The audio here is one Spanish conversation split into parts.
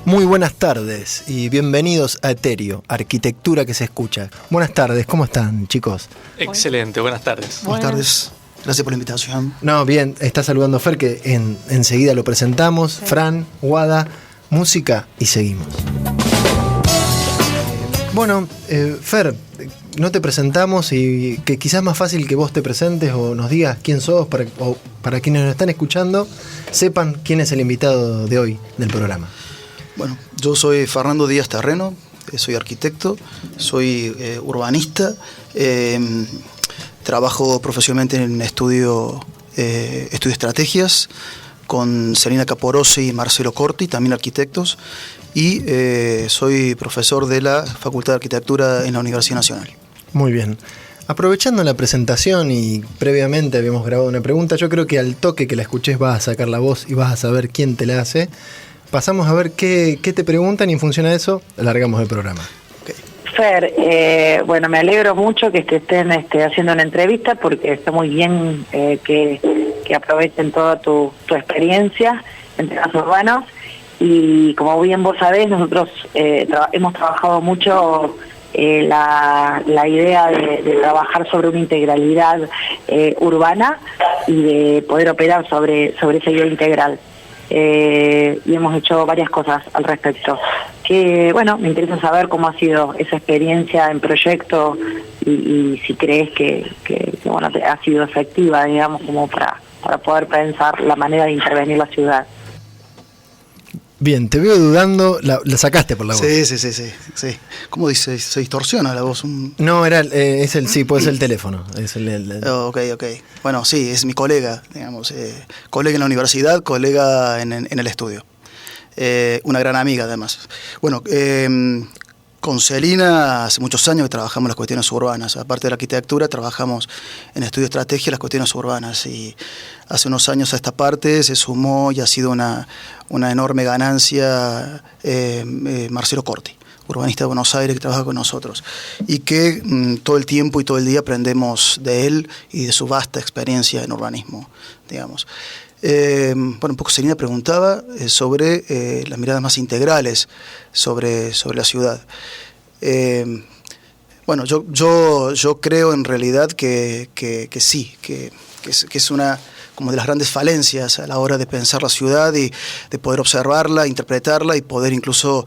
Muy buenas tardes y bienvenidos a Etéreo, arquitectura que se escucha. Buenas tardes, ¿cómo están, chicos? Excelente, buenas tardes. Buenas tardes, gracias por la invitación. No, bien, está saludando Fer, que enseguida lo presentamos. Sí. Fran, Guada, música y seguimos. Bueno, Fer, no te presentamos y que quizás más fácil que vos te presentes o nos digas quién sos para quienes nos están escuchando, sepan quién es el invitado de hoy del programa. Bueno, yo soy Fernando Díaz Terreno, soy arquitecto, soy urbanista, trabajo profesionalmente en estudio estrategias con Celina Caporosi y Marcelo Corti, también arquitectos, y soy profesor de la Facultad de Arquitectura en la Universidad Nacional. Muy bien. Aprovechando la presentación y previamente habíamos grabado una pregunta, yo creo que al toque que la escuches vas a sacar la voz y vas a saber quién te la hace. Pasamos a ver qué te preguntan y en función a eso alargamos el programa. Okay. Fer, bueno, me alegro mucho que te estén haciendo una entrevista porque está muy bien que aprovechen toda tu experiencia en temas urbanos y como bien vos sabés, nosotros hemos trabajado mucho la idea de trabajar sobre una integralidad urbana y de poder operar sobre esa idea integral. Y hemos hecho varias cosas al respecto. Que bueno, me interesa saber cómo ha sido esa experiencia en proyecto y si crees que bueno, ha sido efectiva, digamos, como para poder pensar la manera de intervenir la ciudad. Bien, te veo dudando, la sacaste por la voz. Sí. ¿Cómo dice? ¿Se distorsiona la voz? No, sí, puede ser el teléfono. Es Ok. Bueno, sí, es mi colega, digamos, colega en la universidad, colega en el estudio. Una gran amiga, además. Bueno, con Celina hace muchos años que trabajamos las cuestiones urbanas. Aparte de la arquitectura, trabajamos en estudio de estrategia las cuestiones urbanas. Y hace unos años a esta parte se sumó y ha sido una enorme ganancia Marcelo Corti, urbanista de Buenos Aires que trabaja con nosotros. Y que todo el tiempo y todo el día aprendemos de él y de su vasta experiencia en urbanismo, digamos. Bueno, un poco Celina preguntaba sobre las miradas más integrales sobre la ciudad. Bueno, yo creo en realidad que sí, que es una como de las grandes falencias a la hora de pensar la ciudad y de poder observarla, interpretarla y poder incluso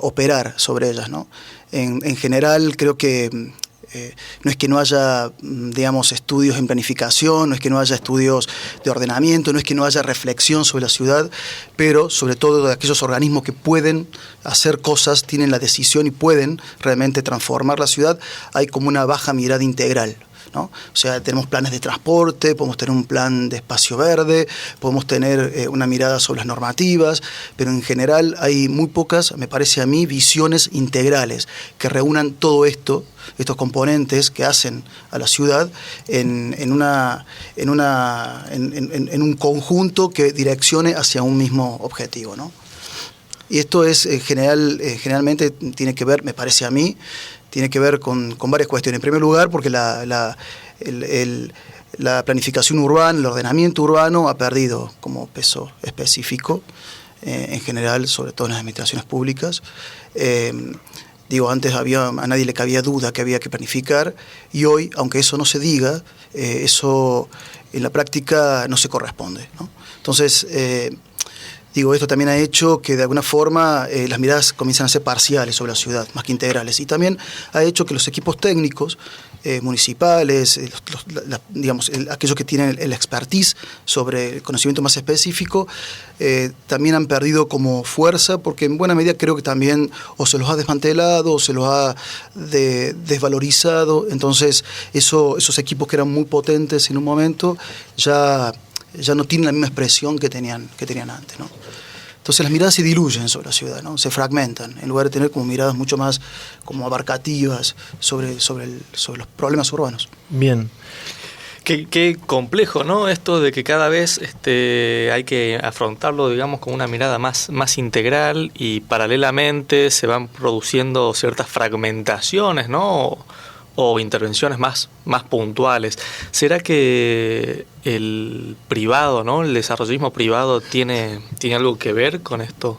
operar sobre ellas, ¿no? En general creo que no es que no haya, digamos, estudios en planificación, no es que no haya estudios de ordenamiento, no es que no haya reflexión sobre la ciudad, pero sobre todo de aquellos organismos que pueden hacer cosas, tienen la decisión y pueden realmente transformar la ciudad, hay como una baja mirada integral, ¿no? O sea, tenemos planes de transporte, podemos tener un plan de espacio verde, podemos tener una mirada sobre las normativas, pero en general hay muy pocas, me parece a mí, visiones integrales que reúnan todo esto, estos componentes que hacen a la ciudad en un conjunto que direccione hacia un mismo objetivo, ¿no? Y esto es generalmente tiene que ver, me parece a mí, tiene que ver con varias cuestiones. En primer lugar, porque la planificación urbana, el ordenamiento urbano ha perdido como peso específico, en general, sobre todo en las administraciones públicas. Antes a nadie le cabía duda que había que planificar, y hoy, aunque eso no se diga, eso en la práctica no se corresponde, ¿no? Entonces, esto también ha hecho que de alguna forma las miradas comiencen a ser parciales sobre la ciudad, más que integrales. Y también ha hecho que los equipos técnicos municipales, aquellos que tienen el expertise sobre el conocimiento más específico, también han perdido como fuerza, porque en buena medida creo que también o se los ha desmantelado o se los ha desvalorizado. Entonces esos equipos que eran muy potentes en un momento ya no tienen la misma expresión que tenían antes, ¿no? Entonces las miradas se diluyen sobre la ciudad, ¿no? Se fragmentan, en lugar de tener como miradas mucho más como abarcativas sobre los problemas urbanos. Bien. Qué complejo, ¿no? Esto de que cada vez hay que afrontarlo, digamos, con una mirada más integral, y paralelamente se van produciendo ciertas fragmentaciones, ¿no? O intervenciones más puntuales. ¿Será que el privado, ¿no? El desarrollismo privado tiene algo que ver con esto?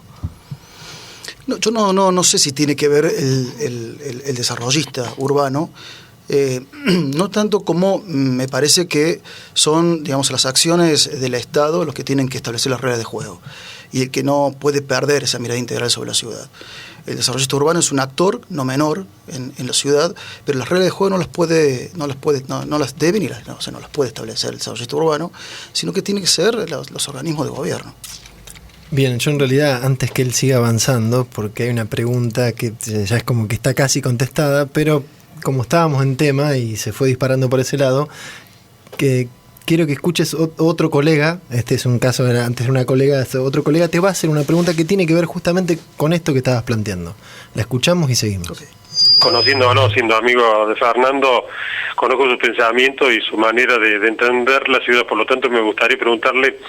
No, yo no sé si tiene que ver el desarrollista urbano, no tanto como me parece que son, digamos, las acciones del Estado los que tienen que establecer las reglas de juego y el que no puede perder esa mirada integral sobre la ciudad. El desarrollista urbano es un actor no menor en la ciudad, pero las reglas de juego no las debe ni no las puede establecer el desarrollista urbano, sino que tiene que ser los organismos de gobierno. Bien, yo en realidad, antes que él siga avanzando, porque hay una pregunta que ya es como que está casi contestada, pero como estábamos en tema y se fue disparando por ese lado, que quiero que escuches otro colega, este es un caso, antes de una colega, otro colega te va a hacer una pregunta que tiene que ver justamente con esto que estabas planteando. La escuchamos y seguimos. Okay. Conociéndolo, siendo amigo de Fernando, conozco sus pensamientos y su manera de entender la ciudad, por lo tanto me gustaría preguntarle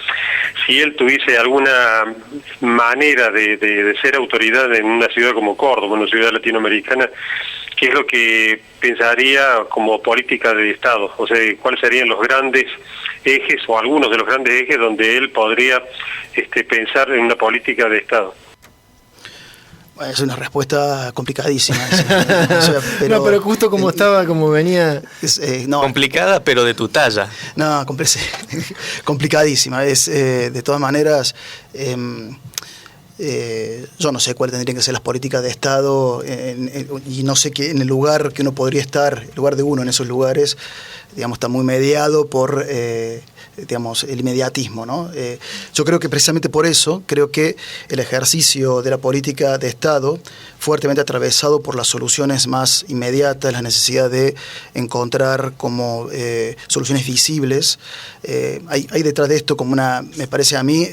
si él tuviese alguna manera de ser autoridad en una ciudad como Córdoba, una ciudad latinoamericana, ¿qué es lo que pensaría como política de Estado? O sea, ¿cuáles serían los grandes ejes o algunos de los grandes ejes donde él podría pensar en una política de Estado? Bueno, es una respuesta complicadísima. Pero justo como estaba, como venía... complicada, pero de tu talla. No, complicadísima. De todas maneras... yo no sé cuáles tendrían que ser las políticas de Estado y no sé en el lugar que uno podría estar, el lugar de uno en esos lugares, digamos, está muy mediado por digamos, el inmediatismo, ¿no? Yo creo que precisamente por eso, creo que el ejercicio de la política de Estado, fuertemente atravesado por las soluciones más inmediatas, la necesidad de encontrar como soluciones visibles, hay detrás de esto como me parece a mí,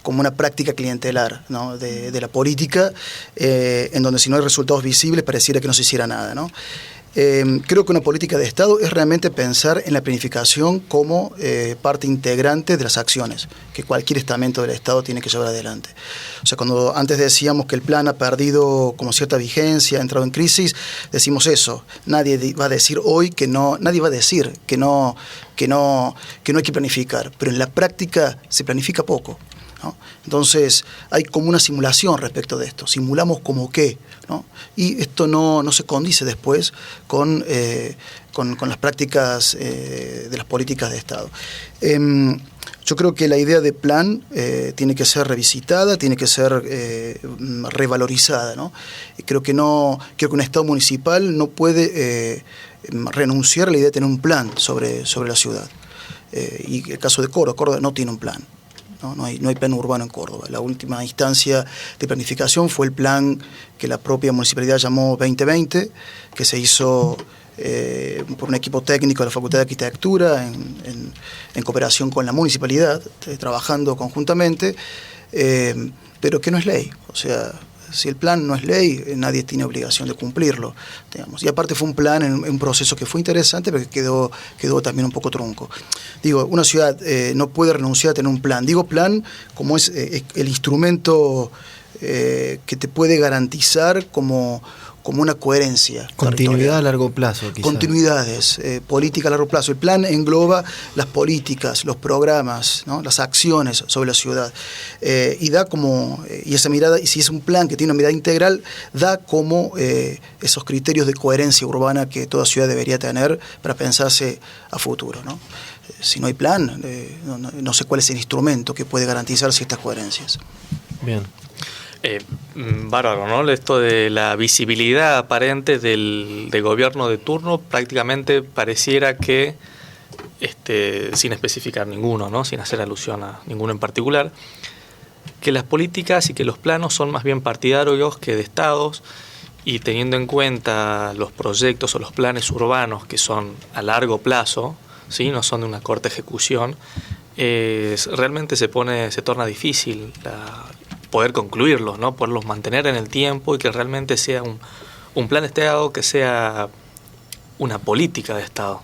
como una práctica clientelar, ¿no? de la política, en donde si no hay resultados visibles pareciera que no se hiciera nada, ¿no? Creo que una política de Estado es realmente pensar en la planificación como parte integrante de las acciones que cualquier estamento del Estado tiene que llevar adelante. O sea, cuando antes decíamos que el plan ha perdido como cierta vigencia, ha entrado en crisis, decimos eso. Nadie va a decir hoy que no, nadie va a decir que no hay que planificar, pero en la práctica se planifica poco, ¿no? Entonces hay como una simulación respecto de esto, simulamos como qué, ¿no? Y esto no se condice después con las prácticas de las políticas de Estado. Yo creo que la idea de plan tiene que ser revisitada, tiene que ser revalorizada, ¿no? Creo que un Estado municipal no puede renunciar a la idea de tener un plan sobre la ciudad. Y el caso de Córdoba no tiene un plan. No hay plan urbano en Córdoba. La última instancia de planificación fue el plan que la propia municipalidad llamó 2020, que se hizo por un equipo técnico de la Facultad de Arquitectura en cooperación con la municipalidad, trabajando conjuntamente, pero que no es ley. O sea, si el plan no es ley, nadie tiene obligación de cumplirlo, digamos. Y aparte fue un plan en un proceso que fue interesante, pero que quedó también un poco trunco. Digo, una ciudad no puede renunciar a tener un plan. Digo plan como es el instrumento que te puede garantizar como una coherencia. Continuidad a largo plazo, quizás. Continuidades, política a largo plazo. El plan engloba las políticas, los programas, ¿no? Las acciones sobre la ciudad. Y da como, y esa mirada, y si es un plan que tiene una mirada integral, da como esos criterios de coherencia urbana que toda ciudad debería tener para pensarse a futuro, ¿no? Si no hay plan, no sé cuál es el instrumento que puede garantizar ciertas coherencias. Bien. Bárbaro, ¿no? Esto de la visibilidad aparente del gobierno de turno, prácticamente pareciera que, sin especificar ninguno, ¿no? Sin hacer alusión a ninguno en particular, que las políticas y que los planos son más bien partidarios que de estados, y teniendo en cuenta los proyectos o los planes urbanos que son a largo plazo, ¿sí? No son de una corta ejecución, realmente se torna difícil poder concluirlos, ¿no? Poderlos mantener en el tiempo y que realmente sea un plan de Estado, que sea una política de Estado.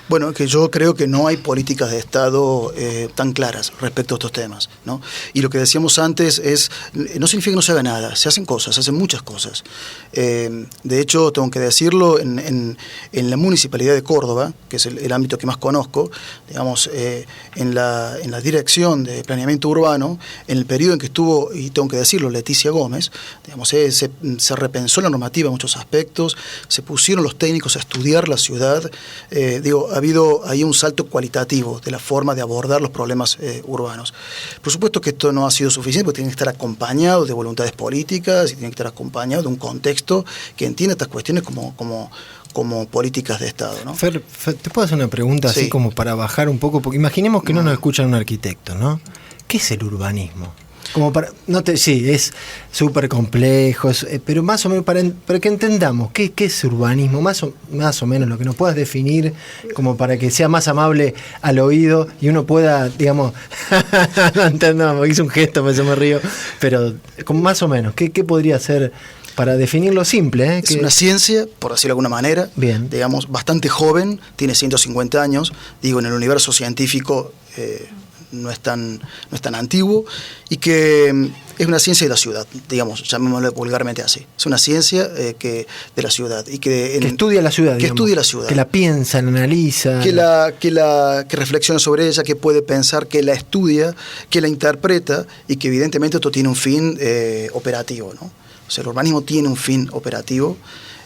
Bueno, que yo creo que no hay políticas de Estado tan claras respecto a estos temas, ¿no? Y lo que decíamos antes no significa que no se haga nada, se hacen cosas, se hacen muchas cosas. De hecho, tengo que decirlo, en la Municipalidad de Córdoba, que es el ámbito que más conozco, digamos, en la Dirección de Planeamiento Urbano, en el periodo en que estuvo, y tengo que decirlo, Leticia Gómez, digamos, se repensó la normativa en muchos aspectos, se pusieron los técnicos a estudiar la ciudad, ha habido ahí un salto cualitativo de la forma de abordar los problemas urbanos. Por supuesto que esto no ha sido suficiente, porque tiene que estar acompañado de voluntades políticas y tiene que estar acompañado de un contexto que entienda estas cuestiones como políticas de Estado, ¿no? Fer, ¿te puedo hacer una pregunta así como para bajar un poco? Porque imaginemos que no nos escucha un arquitecto, ¿no? ¿Qué es el urbanismo? Como para, sí, es súper complejo, pero más o menos para que entendamos qué es urbanismo, más o menos lo que nos puedas definir, como para que sea más amable al oído y uno pueda, digamos, no entendamos, hice un gesto, por eso me río, pero como más o menos, ¿qué podría ser para definirlo simple? Es una ciencia, por decirlo de alguna manera, bien, digamos, bastante joven, tiene 150 años, digo, en el universo científico no es tan antiguo, y que es una ciencia de la ciudad, digamos, llamémoslo vulgarmente así. Es una ciencia de la ciudad. Y que estudia la ciudad, que la piensa, la analiza. Que reflexiona sobre ella, que puede pensar, que la estudia, que la interpreta, y que evidentemente esto tiene un fin operativo, ¿no? O sea, el urbanismo tiene un fin operativo,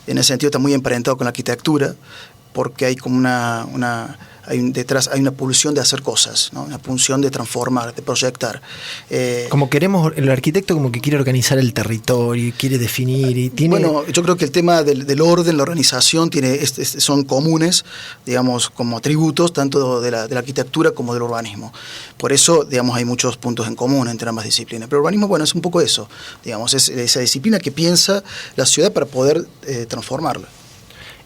en ese sentido está muy emparentado con la arquitectura, porque hay como detrás hay una pulsión de hacer cosas, ¿no? Una pulsión de transformar, de proyectar. Como el arquitecto como que quiere organizar el territorio, quiere definir y tiene... Bueno, yo creo que el tema del orden, la organización, son comunes, digamos, como atributos tanto de la arquitectura como del urbanismo. Por eso, digamos, hay muchos puntos en común entre ambas disciplinas. Pero el urbanismo, bueno, es un poco eso, digamos, es esa disciplina que piensa la ciudad para poder transformarla.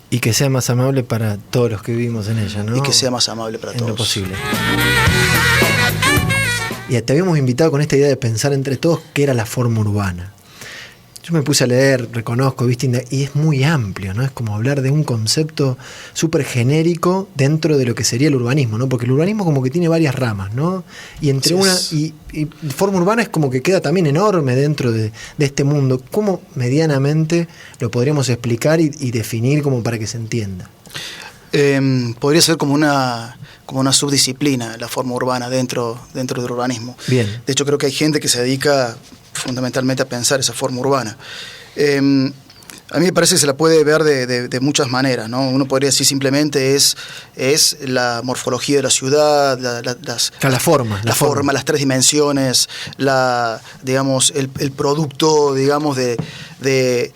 Y que sea más amable para todos los que vivimos en ella, ¿no? Y que sea más amable para todos. En lo posible. Y te habíamos invitado con esta idea de pensar entre todos qué era la forma urbana. Yo me puse a leer, reconozco, ¿viste? Y es muy amplio, ¿no? Es como hablar de un concepto súper genérico dentro de lo que sería el urbanismo, ¿no? Porque el urbanismo como que tiene varias ramas, ¿no? Y entre y forma urbana es como que queda también enorme dentro de este mundo. ¿Cómo medianamente lo podríamos explicar y definir como para que se entienda? Podría ser como una subdisciplina la forma urbana dentro del urbanismo. Bien. De hecho, creo que hay gente que se dedica fundamentalmente a pensar esa forma urbana. A mí me parece que se la puede ver de muchas maneras, ¿no? Uno podría decir simplemente es la morfología de la ciudad, la forma, las tres dimensiones, digamos, el producto, digamos, del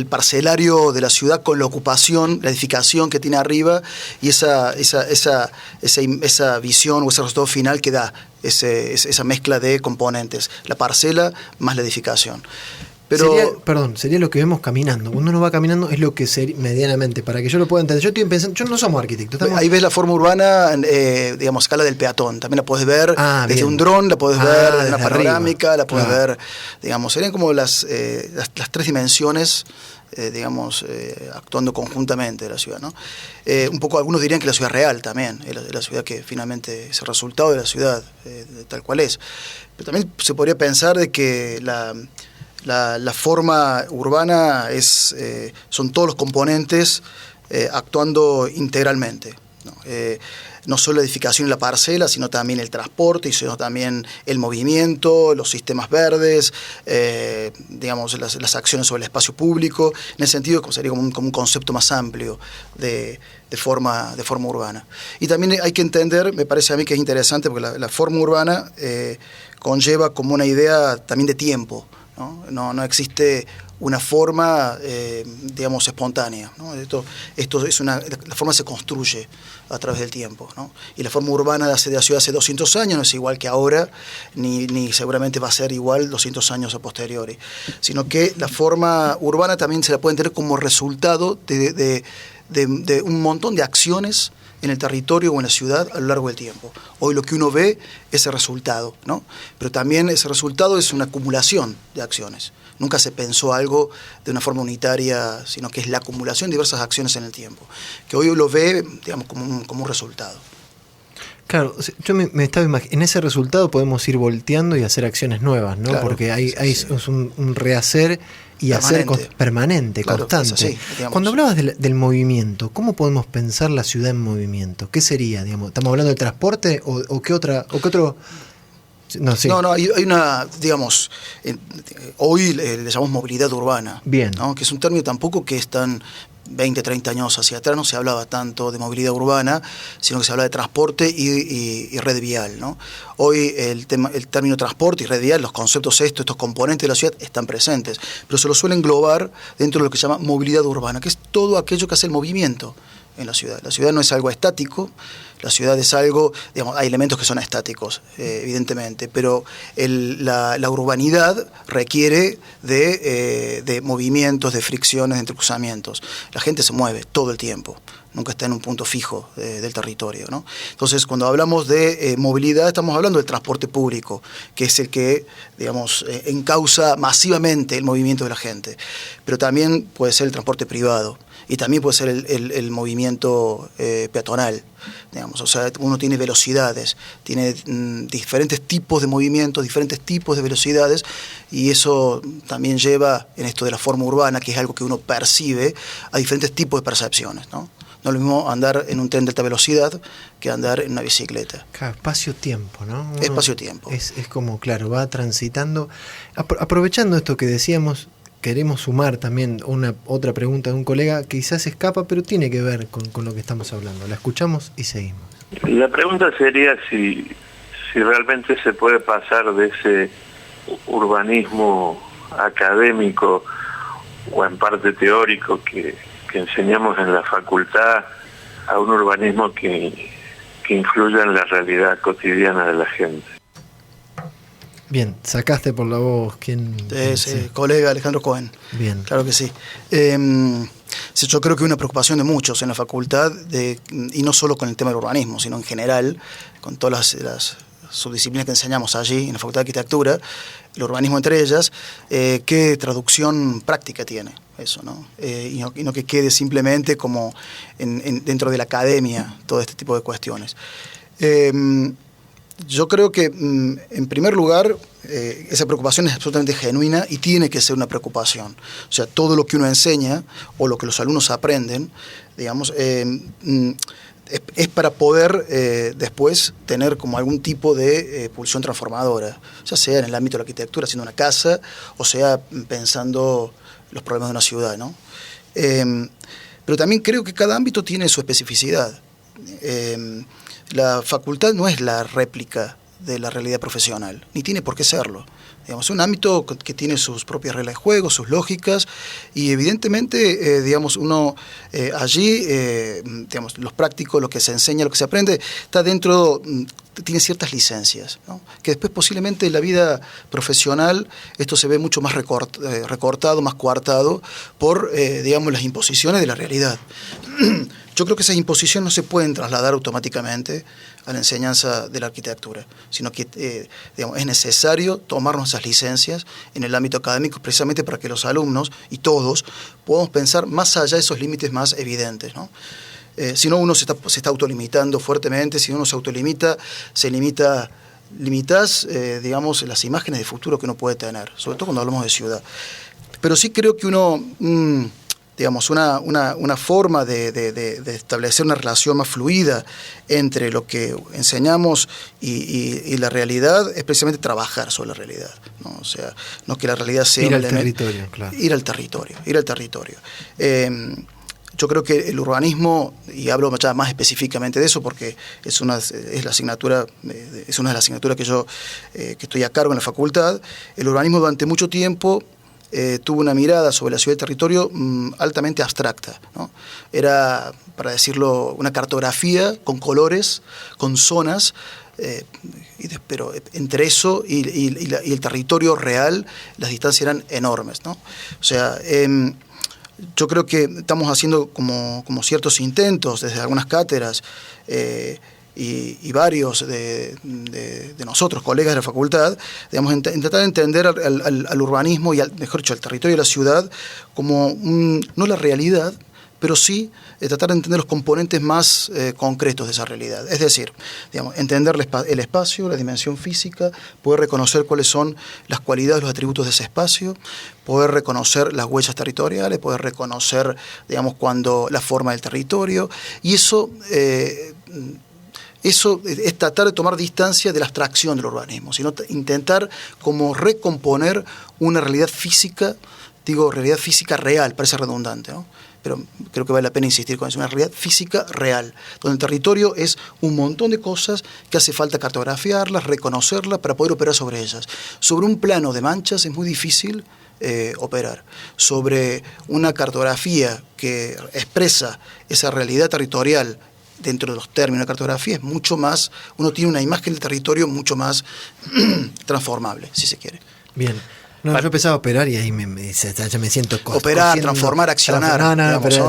parcelario de la ciudad con la ocupación, la edificación que tiene arriba y esa visión o ese resultado final que da esa mezcla de componentes, la parcela más la edificación. Pero sería lo que vemos caminando. Cuando uno va caminando es lo que medianamente, para que yo lo pueda entender. Yo estoy pensando, yo no somos arquitectos. Ahí ves la forma urbana, digamos, escala del peatón. También la puedes ver desde un dron, la puedes ver desde una panorámica, arriba. La puedes ver, digamos, serían como las tres dimensiones, digamos, actuando conjuntamente de la ciudad, ¿no? Un poco algunos dirían que la ciudad real también, la ciudad que finalmente es el resultado de la ciudad, tal cual es. Pero también se podría pensar de que la forma urbana son todos los componentes actuando integralmente, ¿no? No solo la edificación y la parcela, sino también el transporte, sino también el movimiento, los sistemas verdes, digamos, las acciones sobre el espacio público. En ese sentido, sería como un concepto más amplio de forma urbana. Y también hay que entender, me parece a mí que es interesante, porque la forma urbana conlleva como una idea también de tiempo, ¿no? No existe una forma, digamos, espontánea, ¿no? Esto es la forma se construye a través del tiempo, ¿no? Y la forma urbana de la ciudad hace 200 años no es igual que ahora, ni seguramente va a ser igual 200 años a posteriori, sino que la forma urbana también se la puede entender como resultado de un montón de acciones en el territorio o en la ciudad a lo largo del tiempo. Hoy lo que uno ve es el resultado, ¿no? Pero también ese resultado es una acumulación de acciones. Nunca se pensó algo de una forma unitaria, sino que es la acumulación de diversas acciones en el tiempo, que hoy lo ve, digamos, como un resultado. Claro, yo me estaba imaginando, en ese resultado podemos ir volteando y hacer acciones nuevas, ¿no? Claro, porque hay sí. es un rehacer y Permanente. hacer permanente, Claro, constante. es así, digamos. Cuando hablabas del movimiento, ¿cómo podemos pensar la ciudad en movimiento? ¿Qué sería, digamos? ¿Estamos hablando de transporte o qué otro? No, sí. No, hay una, digamos, hoy le llamamos movilidad urbana. Bien. ¿No? Que es un término tampoco que es tan 20, 30 años hacia atrás no se hablaba tanto de movilidad urbana, sino que se hablaba de transporte y red vial, ¿no? Hoy el término transporte y red vial, los conceptos estos componentes de la ciudad están presentes, pero se lo suelen englobar dentro de lo que se llama movilidad urbana, que es todo aquello que hace el movimiento en la ciudad. La ciudad no es algo estático, la ciudad es algo, digamos, hay elementos que son estáticos, evidentemente, pero la urbanidad requiere de movimientos, de fricciones, de entrecruzamientos. La gente se mueve todo el tiempo, nunca está en un punto fijo del territorio, ¿no? Entonces, cuando hablamos de movilidad, estamos hablando del transporte público, que es el que, digamos, encausa masivamente el movimiento de la gente, pero también puede ser el transporte privado. Y también puede ser el movimiento peatonal, digamos. O sea, uno tiene velocidades, tiene diferentes tipos de movimientos, diferentes tipos de velocidades, y eso también lleva, en esto de la forma urbana, que es algo que uno percibe, a diferentes tipos de percepciones, ¿no? No es lo mismo andar en un tren de alta velocidad que andar en una bicicleta. Claro, espacio-tiempo, ¿no? Espacio-tiempo. Es como, claro, va transitando. Aprovechando esto que decíamos, queremos sumar también otra pregunta de un colega que quizás escapa, pero tiene que ver con lo que estamos hablando. La escuchamos y seguimos. La pregunta sería si realmente se puede pasar de ese urbanismo académico o en parte teórico que enseñamos en la facultad a un urbanismo que influya en la realidad cotidiana de la gente. Bien, sacaste por la voz quién. Sí. Colega Alejandro Cohen. Bien. Claro que sí. Sí, yo creo que una preocupación de muchos en la facultad, y no solo con el tema del urbanismo, sino en general, con todas las subdisciplinas que enseñamos allí en la Facultad de Arquitectura, el urbanismo entre ellas, qué traducción práctica tiene eso, ¿no? Y no que quede simplemente como dentro de la academia todo este tipo de cuestiones. Yo creo que, en primer lugar, esa preocupación es absolutamente genuina y tiene que ser una preocupación. O sea, todo lo que uno enseña o lo que los alumnos aprenden, digamos, es para poder después tener como algún tipo de pulsión transformadora, ya sea en el ámbito de la arquitectura, haciendo una casa, o sea pensando los problemas de una ciudad, ¿no? Pero también creo que cada ámbito tiene su especificidad. La facultad no es la réplica de la realidad profesional, ni tiene por qué serlo. Digamos, es un ámbito que tiene sus propias reglas de juego, sus lógicas, y evidentemente, digamos, uno allí, digamos, los prácticos, lo que se enseña, lo que se aprende, está dentro, tiene ciertas licencias, ¿no? Que después posiblemente en la vida profesional esto se ve mucho más recortado, más coartado por, digamos, las imposiciones de la realidad. Yo creo que esas imposiciones no se pueden trasladar automáticamente a la enseñanza de la arquitectura, sino que digamos, es necesario tomarnos esas licencias en el ámbito académico precisamente para que los alumnos y todos podamos pensar más allá de esos límites más evidentes, ¿no? Si no, uno se está autolimitando fuertemente. Si uno se autolimita, limitas, digamos, las imágenes de futuro que uno puede tener, sobre todo cuando hablamos de ciudad. Pero sí creo que uno... digamos, una forma de establecer una relación más fluida entre lo que enseñamos y la realidad es precisamente trabajar sobre la realidad, ¿no? O sea, no que la realidad sea... Ir al territorio, claro. Ir al territorio. Yo creo que el urbanismo, y hablo ya más específicamente de eso porque es una de las asignaturas que yo que estoy a cargo en la facultad, el urbanismo durante mucho tiempo tuvo una mirada sobre la ciudad y el territorio altamente abstracta, ¿no? Era, para decirlo, una cartografía con colores, con zonas, pero entre eso y el territorio real las distancias eran enormes, ¿no? O sea, yo creo que estamos haciendo como ciertos intentos desde algunas cátedras y varios de nosotros, colegas de la facultad, digamos, intentar entender al urbanismo y, mejor dicho, al territorio de la ciudad como no la realidad, pero sí tratar de entender los componentes más concretos de esa realidad. Es decir, digamos, entender el espacio, la dimensión física, poder reconocer cuáles son las cualidades, los atributos de ese espacio, poder reconocer las huellas territoriales, poder reconocer, digamos, la forma del territorio, y eso es tratar de tomar distancia de la abstracción del urbanismo, sino intentar como recomponer una realidad física, realidad física real, parece redundante, ¿no? Pero creo que vale la pena insistir con eso, una realidad física real, donde el territorio es un montón de cosas que hace falta cartografiarlas, reconocerlas para poder operar sobre ellas. Sobre un plano de manchas es muy difícil operar. Sobre una cartografía que expresa esa realidad territorial dentro de los términos de cartografía es mucho más, uno tiene una imagen del territorio mucho más transformable, si se quiere. Bien. No, yo empezaba a operar y ahí ya me siento operar, transformar, accionar.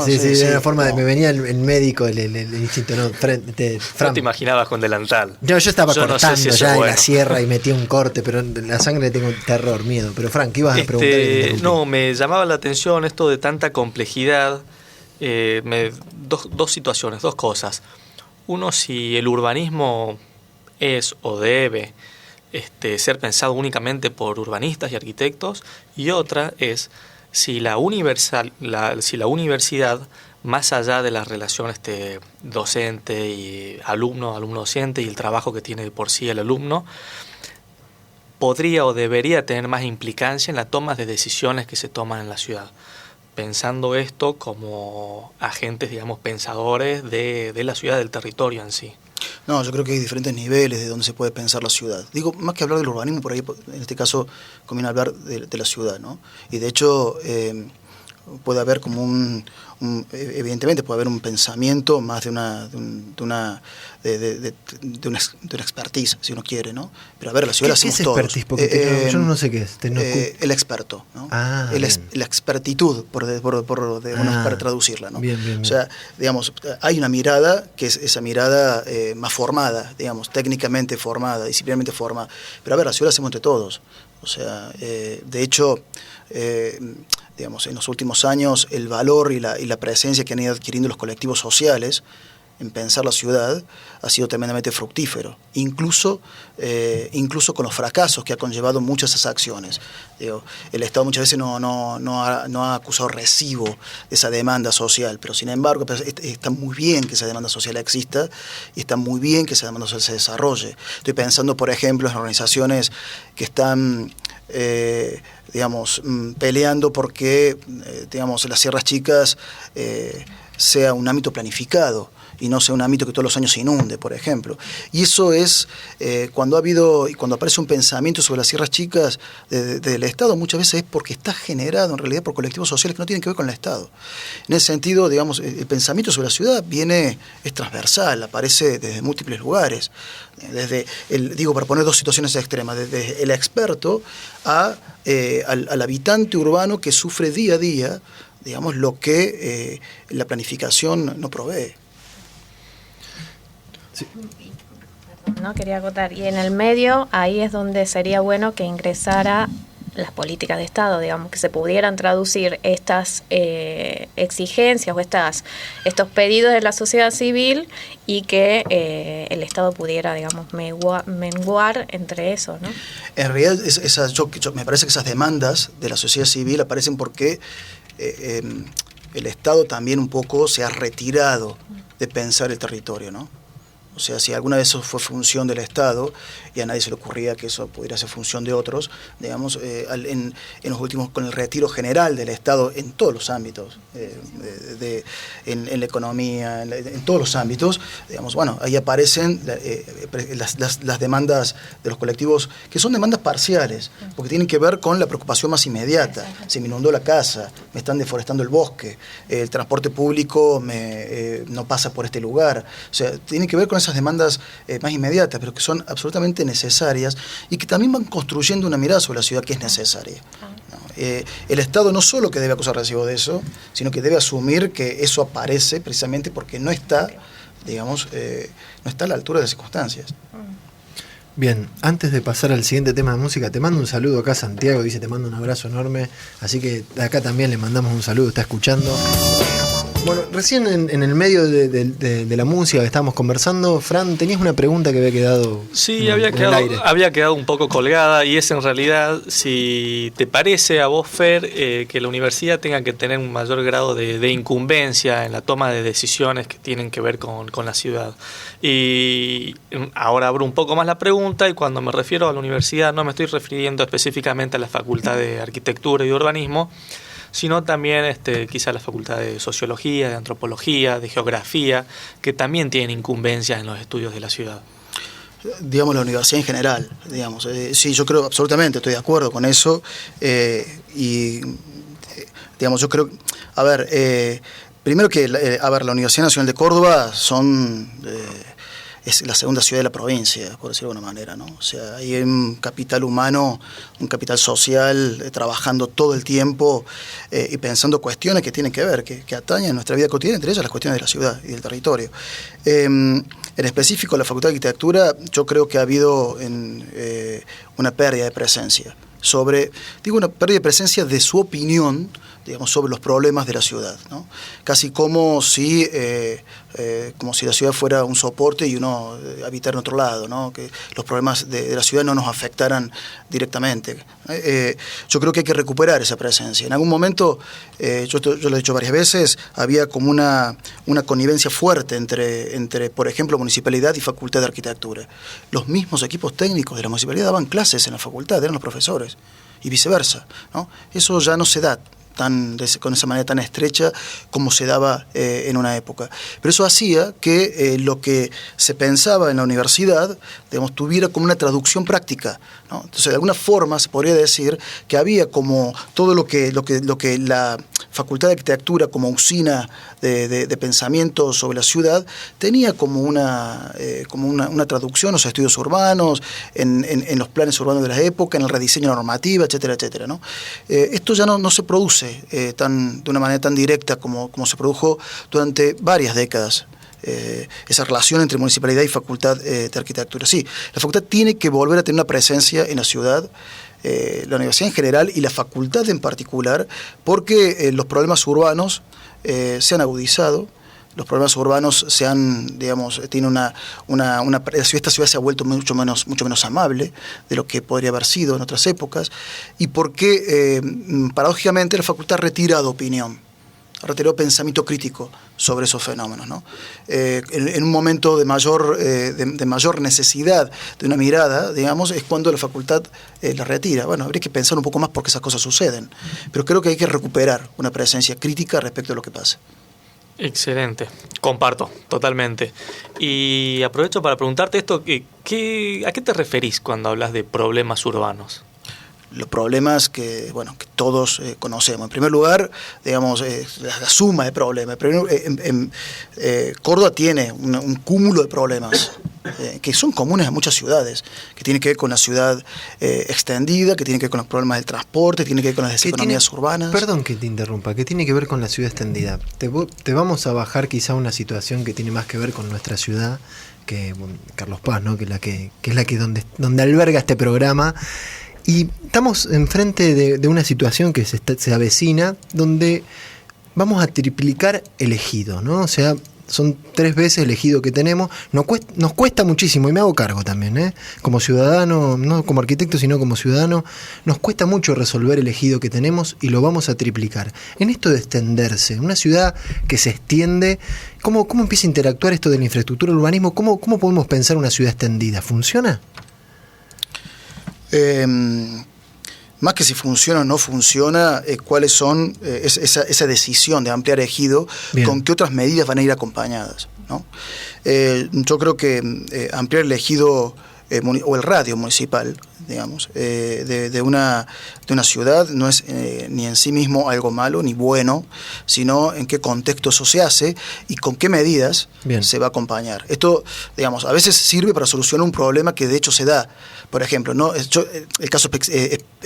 Sí, de una forma me venía el médico, el instinto, no te imaginabas con delantal. Yo estaba cortando no sé si ya en bueno. la sierra y metía un corte, pero en la sangre tengo terror, miedo. Pero Frank, ibas a preguntar. No, me llamaba la atención esto de tanta complejidad. Dos situaciones, dos cosas. Uno, si el urbanismo es o debe ser pensado únicamente por urbanistas y arquitectos, y otra es si la universidad, más allá de la relación docente y alumno docente y el trabajo que tiene de por sí el alumno, podría o debería tener más implicancia en la toma de decisiones que se toman en la ciudad, pensando esto como agentes, digamos, pensadores de la ciudad, del territorio en sí. No, yo creo que hay diferentes niveles de donde se puede pensar la ciudad. Digo, más que hablar del urbanismo, por ahí, en este caso, conviene hablar de la ciudad, ¿no? Y de hecho, puede haber como evidentemente puede haber un pensamiento más de una expertise, si uno quiere, ¿no? Pero a ver, la ciudad la hacemos todos. ¿Qué es expertise? Porque yo no sé qué es. El experto, ¿no? La expertitud, para traducirla, ¿no? Bien. O sea, digamos, hay una mirada que es esa mirada más formada, digamos, técnicamente formada, disciplinariamente formada. Pero a ver, la ciudad la hacemos entre todos. O sea, de hecho, digamos, en los últimos años el valor y la presencia que han ido adquiriendo los colectivos sociales en pensar la ciudad ha sido tremendamente fructífero, incluso con los fracasos que ha conllevado muchas de esas acciones. Digo, el Estado muchas veces no ha acusado recibo de esa demanda social, pero sin embargo está muy bien que esa demanda social exista y está muy bien que esa demanda social se desarrolle. Estoy pensando, por ejemplo, en organizaciones que están peleando porque las Sierras Chicas sea un ámbito planificado y no sea un ámbito que todos los años se inunde, por ejemplo. Y eso es, cuando aparece un pensamiento sobre las Sierras Chicas del Estado, muchas veces es porque está generado en realidad por colectivos sociales que no tienen que ver con el Estado. En ese sentido, digamos, el pensamiento sobre la ciudad es transversal, aparece desde múltiples lugares. Para poner dos situaciones extremas, desde el experto al habitante urbano que sufre día a día, digamos, lo que la planificación no provee. Sí. No quería acotar. Y en el medio, ahí es donde sería bueno que ingresara las políticas de Estado, digamos, que se pudieran traducir estas exigencias o estos pedidos de la sociedad civil y que el Estado pudiera, digamos, menguar entre eso, ¿no? En realidad, me parece que esas demandas de la sociedad civil aparecen porque el Estado también un poco se ha retirado de pensar el territorio, ¿no? O sea, si alguna vez eso fue función del Estado y a nadie se le ocurría que eso pudiera ser función de otros, digamos, en los últimos, con el retiro general del Estado en todos los ámbitos, en la economía, en todos los ámbitos, digamos, bueno, ahí aparecen las demandas de los colectivos, que son demandas parciales, porque tienen que ver con la preocupación más inmediata. Se me inundó la casa, me están deforestando el bosque, el transporte público no pasa por este lugar. O sea, tiene que ver con esa esas demandas más inmediatas, pero que son absolutamente necesarias y que también van construyendo una mirada sobre la ciudad que es necesaria, ¿no? El Estado no solo que debe acusar recibo de eso, sino que debe asumir que eso aparece precisamente porque no está, digamos, no está a la altura de las circunstancias. Bien, antes de pasar al siguiente tema de música, te mando un saludo acá, Santiago, dice, te mando un abrazo enorme, así que acá también le mandamos un saludo, está escuchando. Bueno, recién en el medio de la música que estábamos conversando, Fran, tenías una pregunta que había quedado Sí, en el aire. había quedado un poco colgada, y es en realidad si te parece a vos, Fer, que la universidad tenga que tener un mayor grado de incumbencia en la toma de decisiones que tienen que ver con la ciudad. Y ahora abro un poco más la pregunta, y cuando me refiero a la universidad no me estoy refiriendo específicamente a la Facultad de Arquitectura y de Urbanismo, sino también quizá la Facultad de Sociología, de Antropología, de Geografía, que también tienen incumbencias en los estudios de la ciudad. Digamos, la universidad en general, digamos. Sí, yo creo, absolutamente, estoy de acuerdo con eso. Digamos, yo creo, a ver, primero que, la Universidad Nacional de Córdoba es la segunda ciudad de la provincia, por decirlo de alguna manera, ¿no? O sea, hay un capital humano, un capital social, trabajando todo el tiempo y pensando cuestiones que tienen que ver, que atañen a nuestra vida cotidiana, entre ellas las cuestiones de la ciudad y del territorio. En específico, la Facultad de Arquitectura, yo creo que ha habido una pérdida de presencia. Una pérdida de presencia de su opinión, digamos, sobre los problemas de la ciudad, ¿no? Casi como si la ciudad fuera un soporte y uno habitar en otro lado, ¿no? Que los problemas de la ciudad no nos afectaran directamente. Yo creo que hay que recuperar esa presencia. En algún momento, yo lo he dicho varias veces, había como una connivencia fuerte entre, por ejemplo, municipalidad y Facultad de Arquitectura. Los mismos equipos técnicos de la municipalidad daban clases en la facultad, eran los profesores, y viceversa, ¿no? Eso ya no se da con esa manera tan estrecha como se daba en una época. Pero eso hacía que lo que se pensaba en la universidad, digamos, tuviera como una traducción práctica, ¿no? Entonces, de alguna forma se podría decir que había como todo lo que la Facultad de Arquitectura como usina de pensamiento sobre la ciudad tenía como una traducción en los estudios urbanos, en los planes urbanos de la época, en el rediseño normativa, etcétera, etcétera, ¿no? Esto ya no se produce de una manera tan directa como se produjo durante varias décadas. Esa relación entre municipalidad y Facultad de Arquitectura. Sí, la facultad tiene que volver a tener una presencia en la ciudad, la universidad en general y la facultad en particular, porque los problemas urbanos se han agudizado. Los problemas urbanos esta ciudad se ha vuelto mucho menos amable de lo que podría haber sido en otras épocas, y porque paradójicamente la facultad ha retirado opinión, ha retirado pensamiento crítico sobre esos fenómenos, ¿no? En un momento de mayor necesidad de una mirada, digamos, es cuando la facultad la retira. Bueno, habría que pensar un poco más por qué esas cosas suceden, pero creo que hay que recuperar una presencia crítica respecto a lo que pasa. Excelente, comparto totalmente. Y aprovecho para preguntarte esto, ¿a qué te referís cuando hablas de problemas urbanos? Los problemas que todos conocemos. En primer lugar, digamos, la suma de problemas. Córdoba tiene un cúmulo de problemas que son comunes a muchas ciudades, que tienen que ver con la ciudad extendida, que tienen que ver con los problemas del transporte, que tienen que ver con las deseconomías urbanas. Perdón que te interrumpa, ¿qué tiene que ver con la ciudad extendida? Te vamos a bajar quizá una situación que tiene más que ver con nuestra ciudad, que Carlos Paz, ¿no? que es la que donde alberga este programa. Y estamos enfrente de una situación que se avecina, donde vamos a triplicar el ejido, ¿no? O sea, son 3 veces el ejido que tenemos. Nos cuesta muchísimo, y me hago cargo también, como ciudadano, no como arquitecto, sino como ciudadano, nos cuesta mucho resolver el ejido que tenemos y lo vamos a triplicar. En esto de extenderse, una ciudad que se extiende, ¿cómo empieza a interactuar esto de la infraestructura, el urbanismo? ¿Cómo podemos pensar una ciudad extendida? ¿Funciona? Más que si funciona o no funciona, cuáles son esa decisión de ampliar ejido, bien, con qué otras medidas van a ir acompañadas, ¿no? Yo creo que ampliar el ejido o el radio municipal, digamos, de una ciudad no es ni en sí mismo algo malo ni bueno, sino en qué contexto eso se hace y con qué medidas se va a acompañar. Esto, digamos, a veces sirve para solucionar un problema que de hecho se da. Por ejemplo, el caso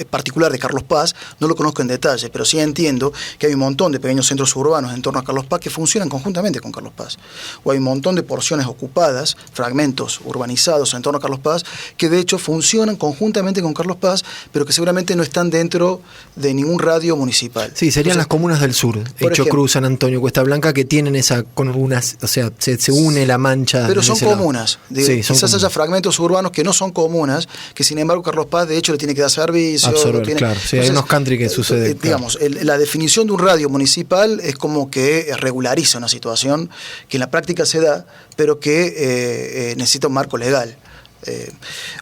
particular de Carlos Paz no lo conozco en detalle, pero sí entiendo que hay un montón de pequeños centros urbanos en torno a Carlos Paz que funcionan conjuntamente con Carlos Paz. O hay un montón de porciones ocupadas, fragmentos urbanizados en torno a Carlos Paz, que de hecho funcionan conjuntamente con Carlos Paz, pero que seguramente no están dentro de ningún radio municipal. Sí, serían las comunas del sur, Hecho Cruz, San Antonio, Cuesta Blanca, que tienen esa con algunas, o sea, se une la mancha. Pero son comunas. Quizás haya fragmentos urbanos que no son comunas, que sin embargo Carlos Paz de hecho le tiene que dar servicio. Absorber, claro. Sí, entonces, hay unos country que sucede. Digamos, la definición de un radio municipal es como que regulariza una situación que en la práctica se da, pero que necesita un marco legal.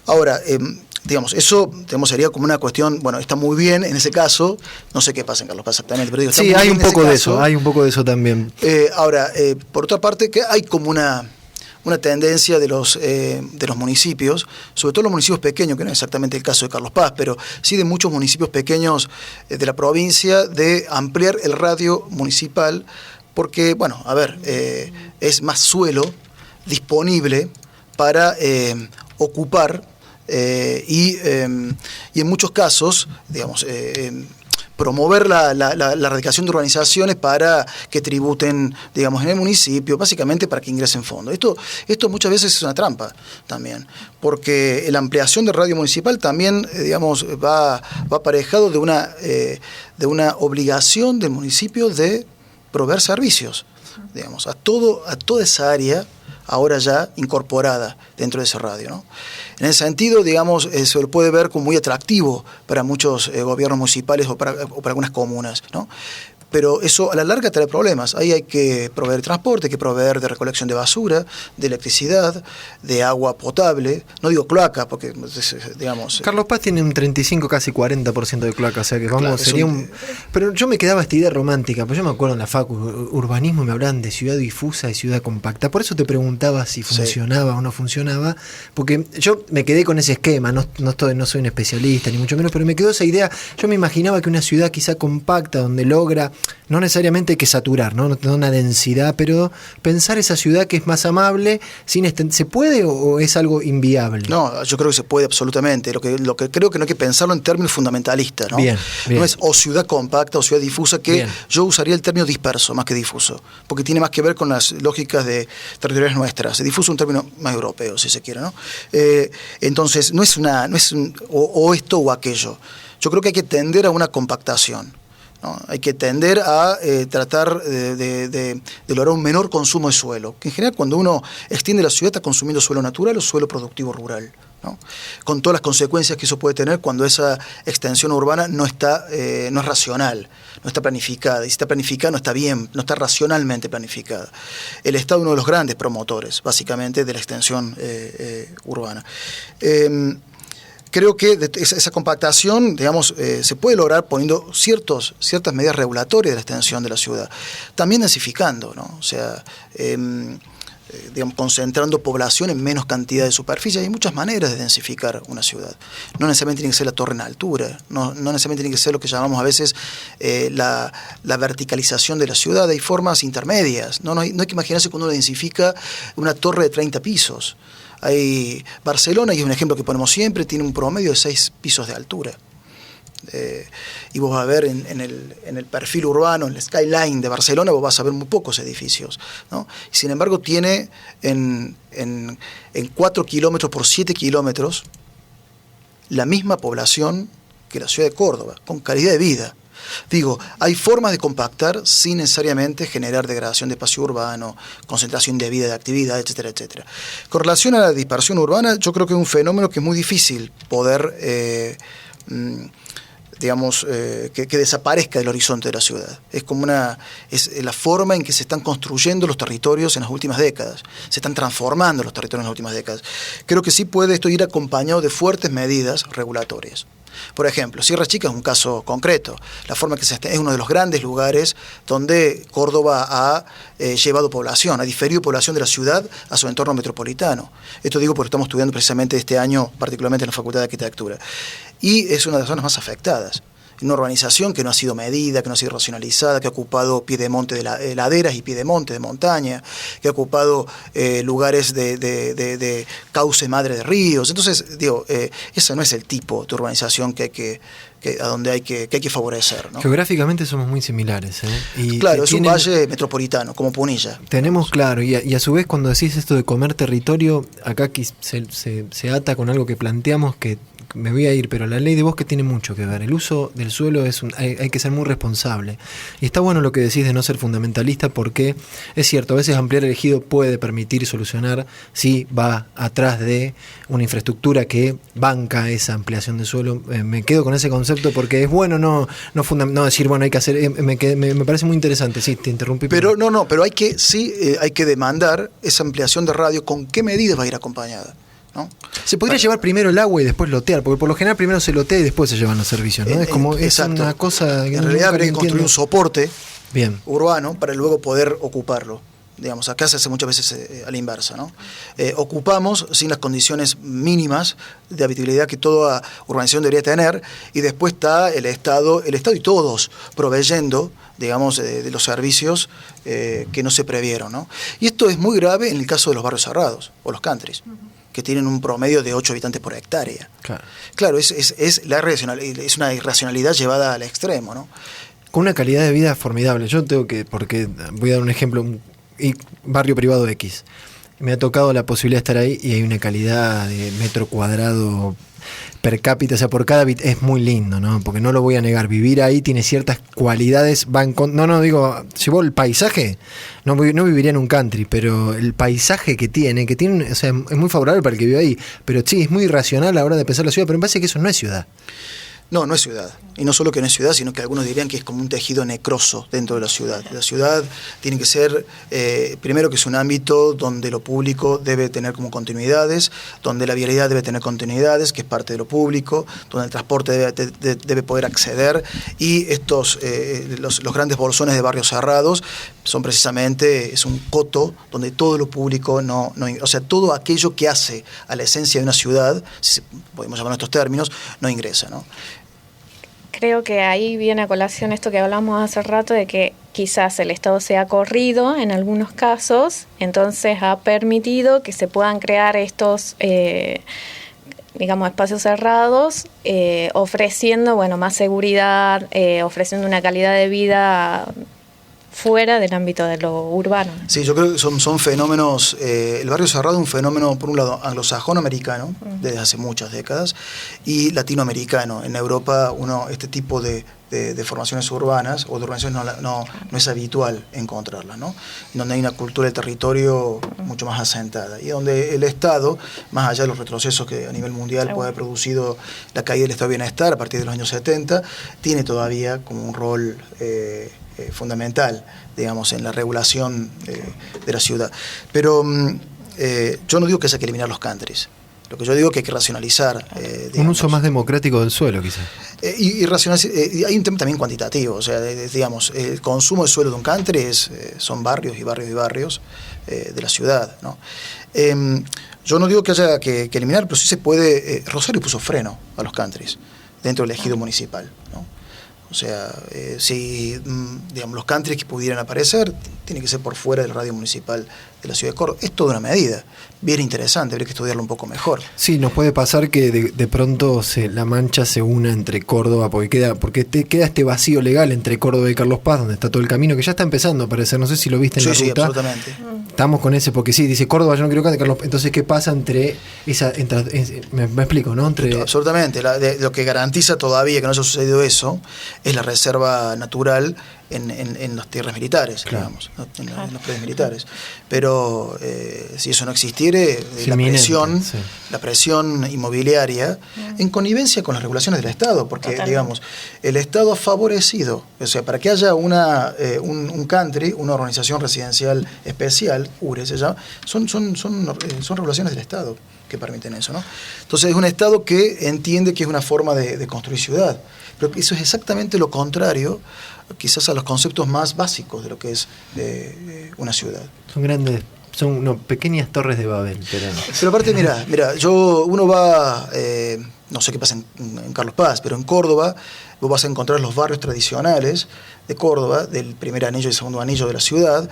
Ahora, digamos, eso sería como una cuestión, bueno, está muy bien en ese caso, no sé qué pasa en Carlos Paz exactamente, pero digo, sí, hay un poco de eso, hay un poco de eso también. Ahora, por otra parte, que hay como una tendencia de los municipios, sobre todo los municipios pequeños, que no es exactamente el caso de Carlos Paz, pero sí de muchos municipios pequeños de la provincia, de ampliar el radio municipal, porque, bueno, a ver, es más suelo disponible para ocupar y en muchos casos, digamos, promover la erradicación de urbanizaciones para que tributen, digamos, en el municipio, básicamente para que ingresen fondos. Esto muchas veces es una trampa también, porque la ampliación del radio municipal también, digamos, va aparejado de una obligación del municipio de proveer servicios, digamos, a toda esa área ahora ya incorporada dentro de ese radio, ¿no? En ese sentido, digamos, se lo puede ver como muy atractivo para muchos gobiernos municipales o para algunas comunas, ¿no? Pero eso a la larga trae problemas. Ahí hay que proveer transporte, hay que proveer de recolección de basura, de electricidad, de agua potable. No digo cloaca, porque, digamos... Carlos Paz tiene un 35, casi 40% de cloaca, o sea que vamos, claro, sería Pero yo me quedaba esta idea romántica, pues yo me acuerdo en la facu, urbanismo, me hablaban de ciudad difusa y ciudad compacta. Por eso te preguntaba si funcionaba o no funcionaba, porque yo me quedé con ese esquema, no soy un especialista, ni mucho menos, pero me quedó esa idea. Yo me imaginaba que una ciudad quizá compacta, donde logra... No necesariamente hay que saturar, ¿no? Una densidad, pero pensar esa ciudad que es más amable, ¿se puede o es algo inviable? No, yo creo que se puede absolutamente. Lo que creo que no hay que pensarlo en términos fundamentalistas, ¿no? Bien. No es o ciudad compacta o ciudad difusa, que yo usaría el término disperso más que difuso, porque tiene más que ver con las lógicas territoriales nuestras. Difuso es un término más europeo, si se quiere, ¿no? Entonces, no es o esto o aquello. Yo creo que hay que tender a una compactación, ¿no? Hay que tender a tratar de lograr un menor consumo de suelo, que en general cuando uno extiende la ciudad está consumiendo suelo natural o suelo productivo rural, ¿no? Con todas las consecuencias que eso puede tener cuando esa extensión urbana no es racional, no está planificada, y si está planificada no está bien, no está racionalmente planificada. El Estado es uno de los grandes promotores, básicamente, de la extensión urbana. Creo que esa compactación, digamos, se puede lograr poniendo ciertas medidas regulatorias de la extensión de la ciudad. También densificando, ¿no? O sea, digamos, concentrando población en menos cantidad de superficie. Hay muchas maneras de densificar una ciudad. No necesariamente tiene que ser la torre en altura, no necesariamente tiene que ser lo que llamamos a veces la verticalización de la ciudad. Hay formas intermedias. No hay que imaginarse cuando uno densifica una torre de 30 pisos. Barcelona, y es un ejemplo que ponemos siempre, tiene un promedio de 6 pisos de altura. Y vos vas a ver en el perfil urbano, en el skyline de Barcelona, vos vas a ver muy pocos edificios, ¿no? Y sin embargo tiene en 4 kilómetros por 7 kilómetros la misma población que la ciudad de Córdoba, con calidad de vida. Digo, hay formas de compactar sin necesariamente generar degradación de espacio urbano, concentración indebida de actividad, etcétera, etcétera. Con relación a la dispersión urbana, yo creo que es un fenómeno que es muy difícil poder digamos, que desaparezca del horizonte de la ciudad. Es la forma en que se están construyendo los territorios en las últimas décadas, se están transformando los territorios en las últimas décadas. Creo que sí puede esto ir acompañado de fuertes medidas regulatorias. Por ejemplo, Sierra Chica es un caso concreto. La forma que es uno de los grandes lugares donde Córdoba ha llevado población, ha diferido población de la ciudad a su entorno metropolitano. Esto digo porque estamos estudiando precisamente este año, particularmente en la Facultad de Arquitectura. Y es una de las zonas más afectadas. Una urbanización que no ha sido medida, que no ha sido racionalizada, que ha ocupado piedemonte de laderas y piedemonte de montaña, que ha ocupado lugares de cauce madre de ríos. Entonces, digo, ese no es el tipo de urbanización a donde hay que favorecer, ¿no? Geográficamente somos muy similares, ¿eh? Y claro, es un valle metropolitano, como Punilla. Tenemos, claro, y a su vez cuando decís esto de comer territorio, acá se ata con algo que planteamos que me voy a ir, pero la ley de bosque tiene mucho que ver. El uso del suelo hay que ser muy responsable. Y está bueno lo que decís de no ser fundamentalista, porque es cierto, a veces ampliar el ejido puede permitir solucionar si va atrás de una infraestructura que banca esa ampliación de suelo. Me quedo con ese concepto porque es bueno no decir, bueno, hay que hacer. Me parece muy interesante, sí, te interrumpí. Pero pero hay que demandar esa ampliación de radio. ¿Con qué medidas va a ir acompañada? ¿No? Se podría llevar primero el agua y después lotear, porque por lo general primero se lotea y después se llevan los servicios, ¿no? Es una cosa que en realidad habría que construir un soporte bien urbano para luego poder ocuparlo. Digamos, acá se hace muchas veces a la inversa, ¿no? Ocupamos sin las condiciones mínimas de habitabilidad que toda urbanización debería tener, y después está el Estado y todos proveyendo, digamos, de los servicios que no se previeron, ¿no? Y esto es muy grave en el caso de los barrios cerrados o los countries, que tienen un promedio de 8 habitantes por hectárea. Claro, es una irracionalidad llevada al extremo, ¿no? Con una calidad de vida formidable. Yo porque voy a dar un ejemplo, barrio privado X. Me ha tocado la posibilidad de estar ahí y hay una calidad de metro cuadrado per cápita, o sea, por cada es muy lindo, ¿no? Porque no lo voy a negar, vivir ahí tiene ciertas cualidades, llevó el paisaje, no viviría en un country, pero el paisaje que tiene, o sea, es muy favorable para el que vive ahí, pero sí, es muy irracional a la hora de pensar la ciudad, pero me parece que eso no es ciudad. No es ciudad. Y no solo que no es ciudad, sino que algunos dirían que es como un tejido necroso dentro de la ciudad. La ciudad tiene que ser, primero, que es un ámbito donde lo público debe tener como continuidades, donde la vialidad debe tener continuidades, que es parte de lo público, donde el transporte debe poder acceder, y los grandes bolsones de barrios cerrados son precisamente, es un coto donde todo lo público o sea, todo aquello que hace a la esencia de una ciudad, si podemos llamar estos términos, no ingresa, ¿no? Creo que ahí viene a colación esto que hablamos hace rato, de que quizás el Estado se ha corrido en algunos casos, entonces ha permitido que se puedan crear estos espacios cerrados, ofreciendo más seguridad, ofreciendo una calidad de vida fuera del ámbito de lo urbano. Sí, yo creo que son fenómenos, el barrio cerrado es un fenómeno, por un lado, anglosajón-americano, desde hace muchas décadas, y latinoamericano. En Europa, este tipo de formaciones urbanas o de urbanizaciones no es habitual encontrarlas, ¿no? Donde hay una cultura del territorio mucho más asentada, y donde el Estado, más allá de los retrocesos que a nivel mundial puede haber producido la caída del estado de bienestar a partir de los años 70, tiene todavía como un rol fundamental, digamos, en la regulación de la ciudad. Pero yo no digo que haya que eliminar los countries. Lo que yo digo es que hay que racionalizar. Un uso más democrático del suelo, quizás. Y hay un tema también cuantitativo. O sea, digamos, el consumo de suelo de un country son barrios y barrios y barrios de la ciudad, ¿no? Yo no digo que haya que eliminar, pero sí se puede. Rosario puso freno a los countries dentro del ejido municipal, ¿no? O sea, si digamos, los countries que pudieran aparecer tiene que ser por fuera del radio municipal de la ciudad de Córdoba. Es toda una medida bien interesante, habría que estudiarlo un poco mejor. Sí, nos puede pasar que de pronto la mancha se una entre Córdoba, porque queda este vacío legal entre Córdoba y Carlos Paz, donde está todo el camino, que ya está empezando a aparecer, no sé si lo viste en la ruta. Sí, absolutamente. Estamos con ese, porque sí, dice Córdoba, yo no quiero que Carlos Paz. Entonces, ¿qué pasa me explico, ¿no? Absolutamente. Lo que garantiza todavía que no haya sucedido eso es la reserva natural en las tierras militares, claro, digamos, ¿no? En los predios militares. Pero si eso no existiere, la presión inmobiliaria, en connivencia con las regulaciones del Estado, porque, totalmente, digamos, el Estado ha favorecido, o sea, para que haya un country, una organización residencial especial, URE se llama, son regulaciones del Estado que permiten eso, ¿no? Entonces es un Estado que entiende que es una forma de construir ciudad, pero eso es exactamente lo contrario quizás a los conceptos más básicos de lo que es una ciudad. Son pequeñas torres de Babel. Pero aparte, mira, uno va, no sé qué pasa en Carlos Paz, pero en Córdoba vos vas a encontrar los barrios tradicionales de Córdoba, del primer anillo y segundo anillo de la ciudad.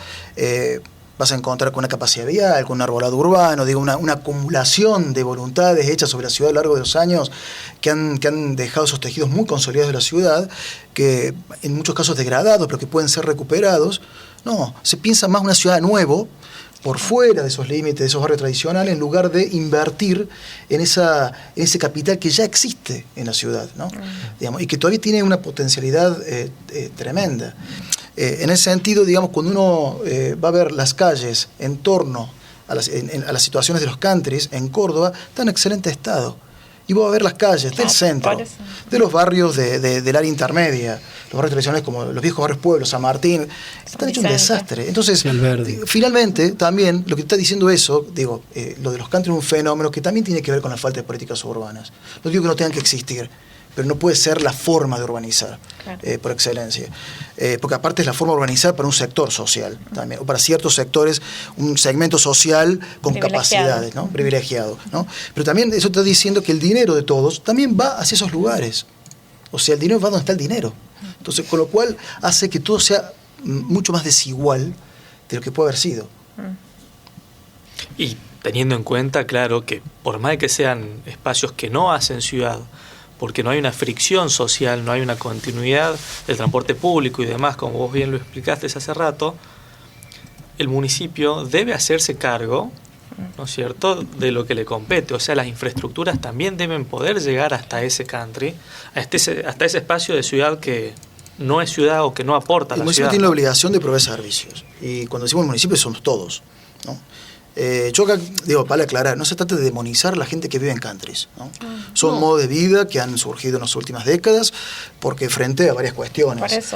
Vas a encontrar con una capacidad vial, con un arbolado urbano, digo, una acumulación de voluntades hechas sobre la ciudad a lo largo de los años que han dejado esos tejidos muy consolidados de la ciudad, que en muchos casos degradados, pero que pueden ser recuperados. No, se piensa más una ciudad nueva, por fuera de esos límites, de esos barrios tradicionales, en lugar de invertir en ese capital que ya existe en la ciudad, ¿no? Digamos, y que todavía tiene una potencialidad tremenda. En ese sentido, digamos, cuando uno va a ver las calles en torno a las situaciones de los countries en Córdoba, están en excelente estado. Y vos vas a ver las calles del centro, de los barrios del área intermedia, los barrios tradicionales como los viejos barrios Pueblo, San Martín, están hechos un desastre. Entonces, finalmente, también, lo que está diciendo eso, lo de los countries es un fenómeno que también tiene que ver con la falta de políticas urbanas. No digo que no tengan que existir, pero no puede ser la forma de urbanizar, claro, por excelencia. Porque aparte es la forma de urbanizar para un sector social también, o para ciertos sectores, un segmento social con capacidades, ¿no? Privilegiado, ¿no? Pero también eso está diciendo que el dinero de todos también va hacia esos lugares. O sea, el dinero va donde está el dinero. Entonces, con lo cual hace que todo sea mucho más desigual de lo que puede haber sido. Y teniendo en cuenta, claro, que por más que sean espacios que no hacen ciudad, porque no hay una fricción social, no hay una continuidad del transporte público y demás, como vos bien lo explicaste hace rato, el municipio debe hacerse cargo, ¿no es cierto?, de lo que le compete. O sea, las infraestructuras también deben poder llegar hasta ese country, hasta ese espacio de ciudad que no es ciudad o que no aporta a la ciudad. El municipio tiene la obligación de proveer servicios. Y cuando decimos municipio somos todos, ¿no? Yo acá, para aclarar, no se trata de demonizar a la gente que vive en countries, ¿no? Son modos de vida que han surgido en las últimas décadas, porque frente a varias cuestiones,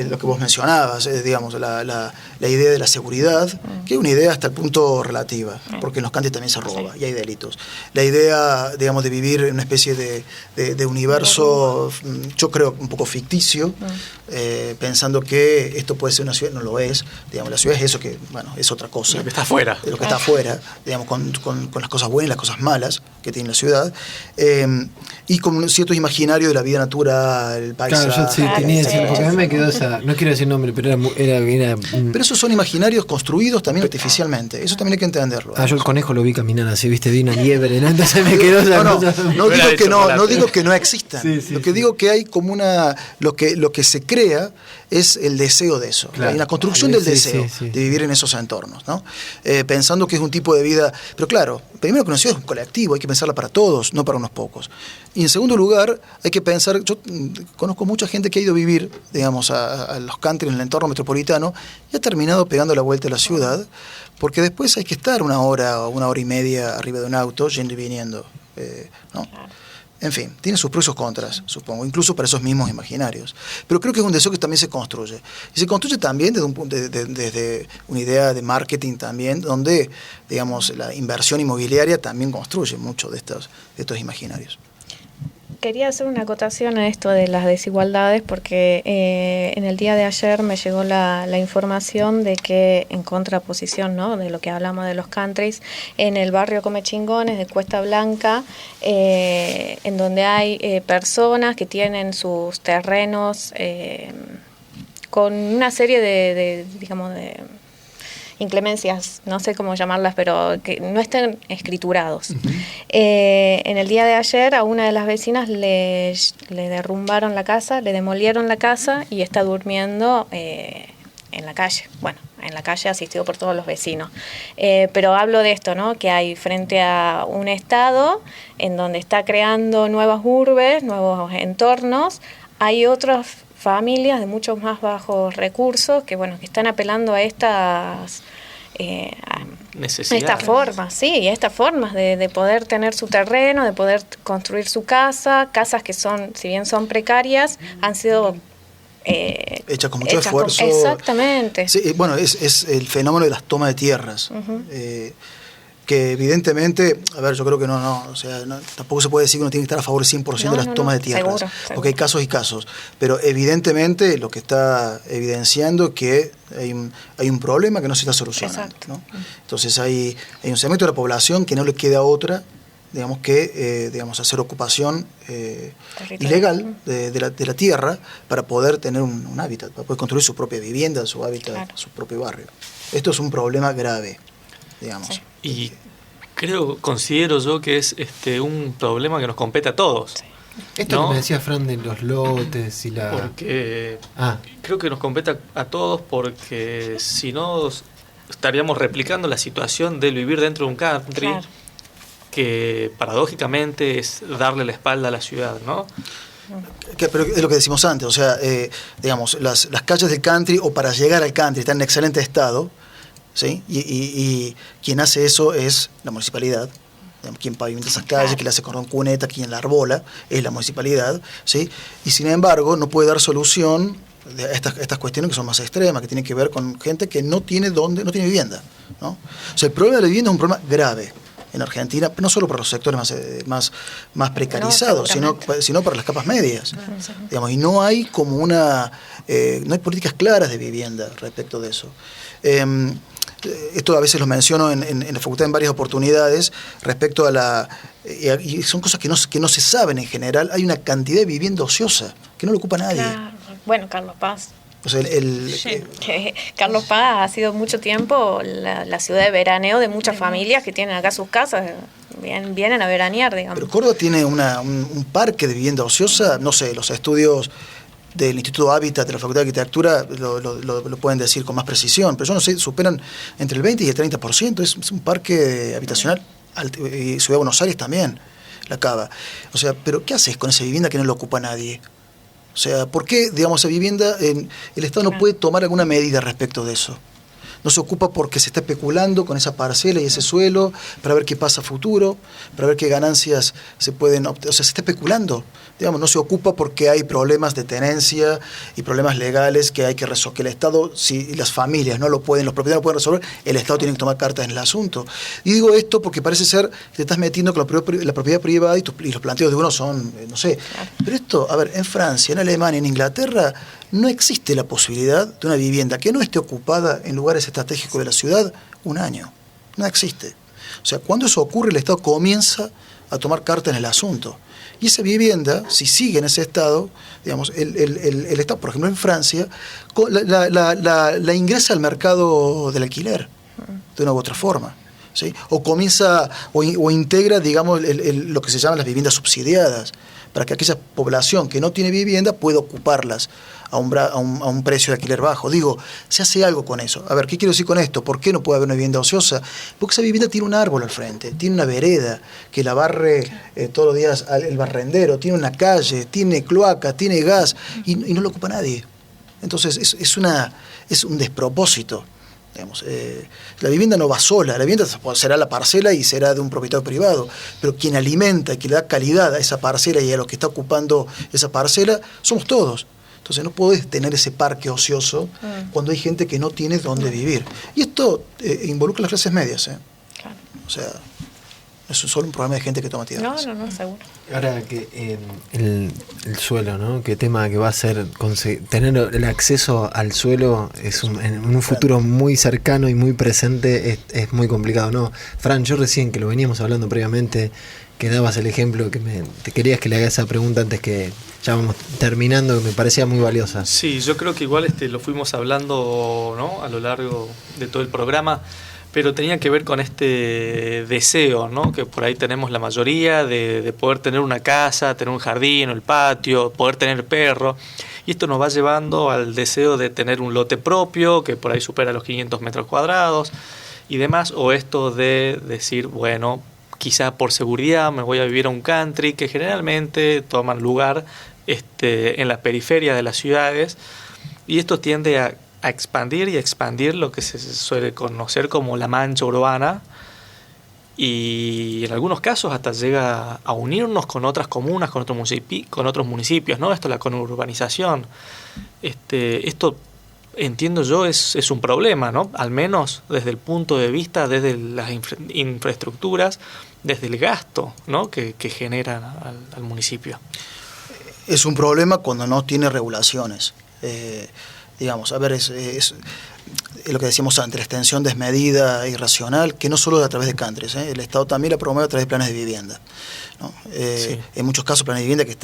lo que vos mencionabas, digamos, la idea de la seguridad, que es una idea hasta el punto relativa, porque en los countries también se roba y hay delitos. La idea, digamos, de vivir en una especie de universo, yo creo, un poco ficticio, pensando que esto puede ser una ciudad, no lo es. Digamos, la ciudad es eso que, bueno, es otra cosa. Lo que está afuera. Lo que está afuera, digamos, con las cosas buenas y las cosas malas que tiene la ciudad, y con ciertos imaginarios de la vida natural, el paisaje. Claro, yo sí tenía ese, porque a mí me quedó esa, no quiero decir nombre, pero era pero esos son imaginarios construidos también artificialmente, eso también hay que entenderlo. Yo el conejo lo vi caminar así, viste, vi una liebre, ¿no? Entonces me quedó esa no digo que no existan, lo que digo que hay como lo que se crea es el deseo de eso, claro, hay una construcción del deseo de vivir en esos entornos, ¿no? Pensando que es un tipo de vida, pero claro, primero que una ciudad es un colectivo, hay que pensarla para todos, no para unos pocos. Y en segundo lugar, hay que pensar, yo conozco mucha gente que ha ido a vivir, digamos, a los country en el entorno metropolitano y ha terminado pegando la vuelta a la ciudad, porque después hay que estar una hora o una hora y media arriba de un auto, yendo y viniendo, ¿no? En fin, tiene sus pros y sus contras, supongo, incluso para esos mismos imaginarios. Pero creo que es un deseo que también se construye. Y se construye también desde una idea de marketing también, donde, digamos, la inversión inmobiliaria también construye mucho de estos imaginarios. Quería hacer una acotación a esto de las desigualdades porque en el día de ayer me llegó la información de que en contraposición, ¿no?, de lo que hablamos de los countries, en el barrio Comechingones de Cuesta Blanca, en donde hay personas que tienen sus terrenos con una serie de inclemencias, no sé cómo llamarlas, pero que no estén escriturados. En el día de ayer a una de las vecinas le derrumbaron la casa, le demolieron la casa y está durmiendo en la calle. Bueno, en la calle asistido por todos los vecinos. Pero hablo de esto, ¿no?, que hay frente a un estado en donde está creando nuevas urbes, nuevos entornos. Hay otros familias de muchos más bajos recursos que bueno, que están apelando a estas necesidades. Estas formas, sí, estas formas de poder tener su terreno, de poder construir su casa, casas que son, si bien son precarias, han sido hechas con mucho esfuerzo. Exactamente. Sí, bueno, es el fenómeno de las tomas de tierras. Uh-huh. Que evidentemente, a ver, yo creo que o sea, tampoco se puede decir que uno tiene que estar a favor 100% de las tomas de tierras, seguro. Porque hay casos y casos, pero evidentemente lo que está evidenciando que hay un problema que no se está solucionando, ¿no? Entonces hay un segmento de la población que no le queda otra, digamos, que hacer ocupación ilegal de la tierra para poder tener un hábitat, para poder construir su propia vivienda, su hábitat, su propio barrio. Esto es un problema grave, digamos. Sí. Y considero yo que es un problema que nos compete a todos. Sí. Esto ¿no? que me decía Fran de los lotes y la... Porque creo que nos compete a todos, porque si no estaríamos replicando la situación del vivir dentro de un country, claro, que paradójicamente es darle la espalda a la ciudad, ¿no? Pero es lo que decimos antes, o sea, digamos, las calles del country, o para llegar al country, están en excelente estado, ¿sí? Y quien hace eso es la municipalidad. Quien pavimenta esas calles, quien le hace cordón cuneta, quien la arbola, es la municipalidad, ¿sí? Y sin embargo no puede dar solución a estas cuestiones que son más extremas, que tienen que ver con gente que no tiene vivienda, ¿no? O sea, el problema de la vivienda es un problema grave en Argentina, no solo para los sectores más precarizados, sino para las capas medias, digamos, y no hay como no hay políticas claras de vivienda respecto de eso. Esto a veces lo menciono en la facultad en varias oportunidades respecto a y son cosas que no se saben en general. Hay una cantidad de vivienda ociosa que no lo ocupa nadie. Claro. Bueno, Carlos Paz. O sea, Carlos Paz ha sido mucho tiempo la ciudad de veraneo de muchas familias que tienen acá sus casas, vienen a veranear, digamos. Pero Córdoba tiene un parque de vivienda ociosa, no sé, los estudios del Instituto Hábitat de la Facultad de Arquitectura lo pueden decir con más precisión, pero yo no sé, superan entre el 20 y el 30%, es un parque habitacional, y Ciudad de Buenos Aires también, la Cava. O sea, pero ¿qué haces con esa vivienda que no lo ocupa nadie? O sea, ¿por qué, digamos, esa vivienda, el Estado no puede tomar alguna medida respecto de eso? No se ocupa porque se está especulando con esa parcela y ese suelo para ver qué pasa a futuro, para ver qué ganancias se pueden obtener. O sea, se está especulando. Digamos, no se ocupa porque hay problemas de tenencia y problemas legales que hay que resolver. Que el Estado, si las familias no lo pueden, los propietarios no pueden resolver, el Estado tiene que tomar cartas en el asunto. Y digo esto porque parece ser que te estás metiendo con la propiedad privada y los planteos de uno son, no sé. Pero esto, a ver, en Francia, en Alemania, en Inglaterra, no existe la posibilidad de una vivienda que no esté ocupada en lugares estratégicos de la ciudad un año. No existe. O sea, cuando eso ocurre, el Estado comienza a tomar carta en el asunto. Y esa vivienda, si sigue en ese estado, digamos, el Estado, por ejemplo en Francia, la ingresa al mercado del alquiler, de una u otra forma, ¿sí? O comienza, o integra, digamos, lo que se llaman las viviendas subsidiadas, para que aquella población que no tiene vivienda pueda ocuparlas a un precio de alquiler bajo. Digo, se hace algo con eso. A ver, ¿qué quiero decir con esto? ¿Por qué no puede haber una vivienda ociosa? Porque esa vivienda tiene un árbol al frente, tiene una vereda que la barre todos los días el barrendero, tiene una calle, tiene cloaca, tiene gas, y no lo ocupa nadie. Entonces es un despropósito. Digamos, la vivienda no va sola, la vivienda será la parcela y será de un propietario privado, pero quien alimenta y que le da calidad a esa parcela y a los que está ocupando esa parcela somos todos. Entonces no podés tener ese parque ocioso cuando hay gente que no tiene dónde vivir. Y esto involucra a las clases medias. Claro. O sea, no es solo un problema de gente que toma tierras. No, seguro. Ahora que el suelo, ¿no? ¿Qué tema que va a ser tener el acceso al suelo en un futuro muy cercano y muy presente es muy complicado, ¿no? Fran, yo recién que lo veníamos hablando previamente, que dabas el ejemplo, que te querías que le haga esa pregunta antes que ya vamos terminando, que me parecía muy valiosa. Sí, yo creo que igual lo fuimos hablando, ¿no?, a lo largo de todo el programa, pero tenía que ver con este deseo, ¿no?, que por ahí tenemos la mayoría de poder tener una casa, tener un jardín o el patio, poder tener perro, y esto nos va llevando al deseo de tener un lote propio que por ahí supera los 500 metros cuadrados y demás, o esto de decir, bueno, quizá por seguridad me voy a vivir a un country, que generalmente toman lugar en la periferia de las ciudades, y esto tiende a expandir y expandir lo que se suele conocer como la mancha urbana, y en algunos casos hasta llega a unirnos con otras comunas, con otros municipios, ¿no? Esto, la conurbanización. Esto, entiendo yo, es un problema, ¿no? Al menos desde el punto de vista, desde las infraestructuras, desde el gasto, ¿no? que genera al municipio. Es un problema cuando no tiene regulaciones. Digamos, a ver, es lo que decíamos antes, la extensión desmedida e irracional, que no solo a través de countries, el Estado también la promueve a través de planes de vivienda, ¿no? Sí. En muchos casos planes de vivienda que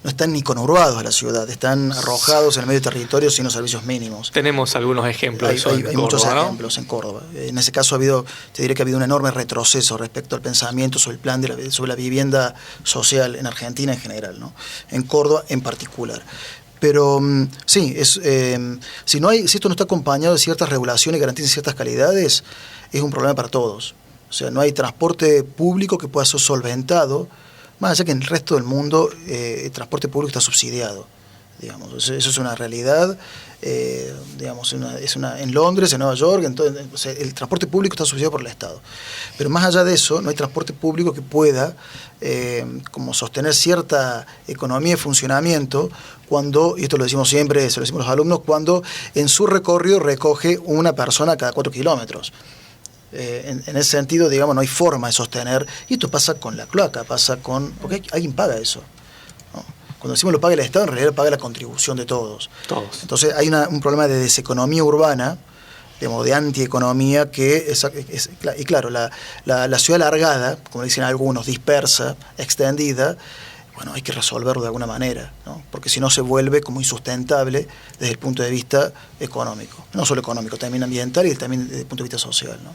no están ni conurbados a la ciudad, están arrojados en el medio territorio sin los servicios mínimos. Tenemos algunos ejemplos. Hay Córdoba, muchos ¿no? ejemplos en Córdoba. En ese caso te diré que ha habido un enorme retroceso respecto al pensamiento sobre el plan sobre la vivienda social en Argentina en general, ¿no? En Córdoba en particular. Pero sí, si esto no está acompañado de ciertas regulaciones y garantías de ciertas calidades, es un problema para todos. O sea, no hay transporte público que pueda ser solventado, más allá que en el resto del mundo el transporte público está subsidiado. Digamos, eso es una realidad. Digamos, en Londres, en Nueva York, entonces, o sea, el transporte público está subsidiado por el Estado. Pero más allá de eso, no hay transporte público que pueda como sostener cierta economía y funcionamiento cuando, y esto lo decimos siempre, se lo decimos a los alumnos, cuando en su recorrido recoge una persona cada 4 kilómetros. En ese sentido, digamos, no hay forma de sostener, y esto pasa con la cloaca, porque alguien paga eso, ¿no? Cuando decimos lo paga el Estado, en realidad lo paga la contribución de todos. Entonces hay un problema de deseconomía urbana, de antieconomía, y claro, la ciudad alargada, como dicen algunos, dispersa, extendida, bueno, hay que resolverlo de alguna manera, ¿no? Porque si no se vuelve como insustentable desde el punto de vista económico. No solo económico, también ambiental y también desde el punto de vista social, ¿no?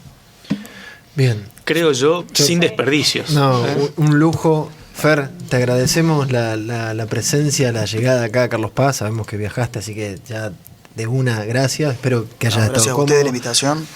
Bien. Creo yo sin desperdicios. No, un lujo. Fer, te agradecemos la presencia, la llegada acá a Carlos Paz. Sabemos que viajaste, así que ya de una, gracias. Espero que hayas estado gracias a cómodo. ustedes de la invitación.